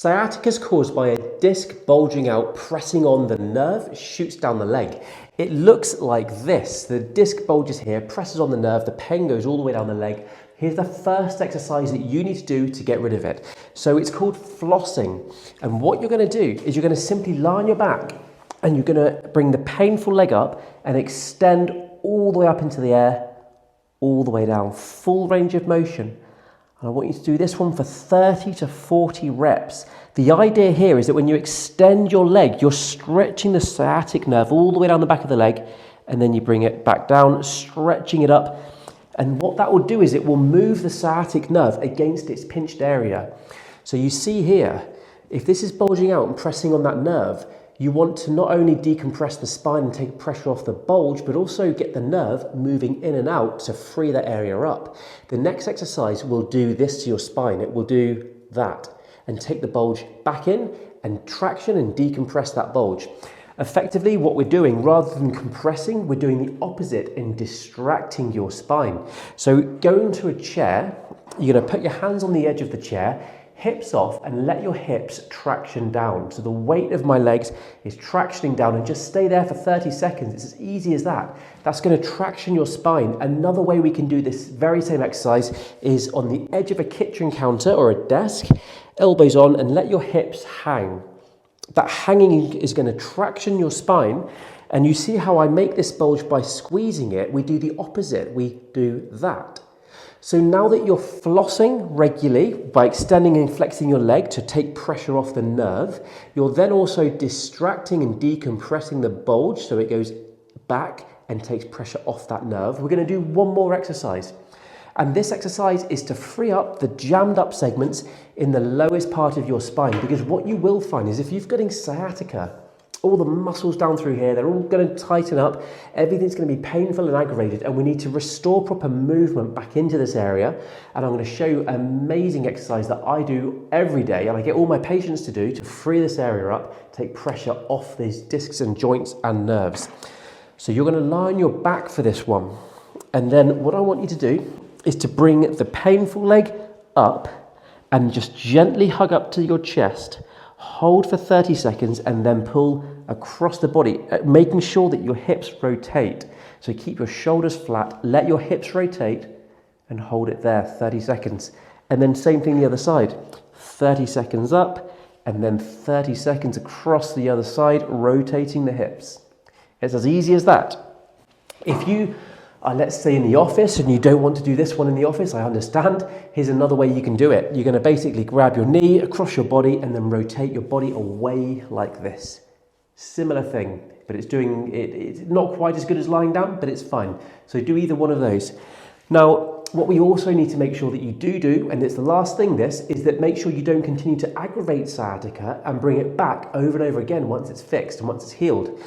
Sciatica is caused by a disc bulging out, pressing on the nerve, shoots down the leg. It looks like this. The disc bulges here, presses on the nerve, the pain goes all the way down the leg. Here's the first exercise that you need to do to get rid of it. So it's called flossing. And what you're going to do is you're going to simply lie on your back and you're going to bring the painful leg up and extend all the way up into the air, all the way down, full range of motion. And I want you to do this one for 30 to 40 reps. The idea here is that when you extend your leg, you're stretching the sciatic nerve all the way down the back of the leg, and then you bring it back down, stretching it up. And what that will do is it will move the sciatic nerve against its pinched area. So you see here, if this is bulging out and pressing on that nerve, you want to not only decompress the spine and take pressure off the bulge, but also get the nerve moving in and out to free that area up. The next exercise will do this to your spine. It will do that and take the bulge back in and traction and decompress that bulge. Effectively, what we're doing, rather than compressing, we're doing the opposite in distracting your spine. So go into a chair, you're going to put your hands on the edge of the chair, hips off, and let your hips traction down. So the weight of my legs is tractioning down, and just stay there for 30 seconds. It's as easy as that. That's going to traction your spine. Another way we can do this very same exercise is on the edge of a kitchen counter or a desk, elbows on, and let your hips hang. That hanging is going to traction your spine. And you see how I make this bulge by squeezing it? We do the opposite. We do that. So now that you're flossing regularly by extending and flexing your leg to take pressure off the nerve, you're then also distracting and decompressing the bulge so it goes back and takes pressure off that nerve. We're going to do one more exercise. And this exercise is to free up the jammed up segments in the lowest part of your spine, because what you will find is if you've got sciatica, all the muscles down through here, they're all going to tighten up. Everything's going to be painful and aggravated, and we need to restore proper movement back into this area. And I'm going to show you an amazing exercise that I do every day, and I get all my patients to do to free this area up, take pressure off these discs and joints and nerves. So you're going to lie on your back for this one. And then what I want you to do is to bring the painful leg up and just gently hug up to your chest. Hold for 30 seconds and then pull across the body, making sure that your hips rotate. So keep your shoulders flat, let your hips rotate, and hold it there 30 seconds. And then same thing the other side. 30 seconds up, and then 30 seconds across the other side, rotating the hips. It's as easy as that. If you are, let's say, in the office and you don't want to do this one in the office, I understand. Here's another way you can do it. You're going to basically grab your knee across your body and then rotate your body away like this. Similar thing, but it's not quite as good as lying down, but it's fine. So do either one of those. Now, what we also need to make sure that you do, and it's the last thing this, is that make sure you don't continue to aggravate sciatica and bring it back over and over again once it's fixed and once it's healed.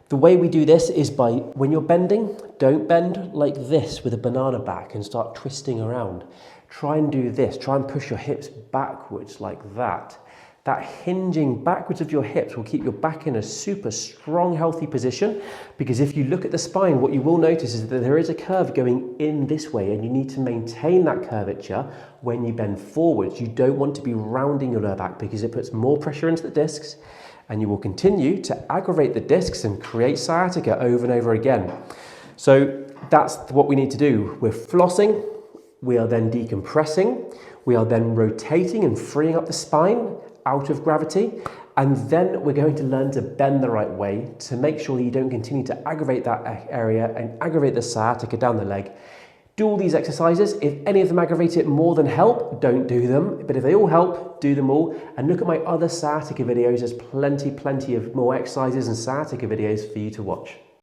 The way we do this is by, when you're bending, don't bend like this with a banana back and start twisting around. Try and do this. Try and push your hips backwards like that. That hinging backwards of your hips will keep your back in a super strong, healthy position, because if you look at the spine, what you will notice is that there is a curve going in this way, and you need to maintain that curvature when you bend forwards. You don't want to be rounding your lower back because it puts more pressure into the discs, and you will continue to aggravate the discs and create sciatica over and over again. So that's what we need to do. We're flossing, we are then decompressing, we are then rotating and freeing up the spine out of gravity, and then we're going to learn to bend the right way to make sure that you don't continue to aggravate that area and aggravate the sciatica down the leg. Do all these exercises. If any of them aggravate it more than help, don't do them. But if they all help, do them all. And look at my other sciatica videos. There's plenty of more exercises and sciatica videos for you to watch.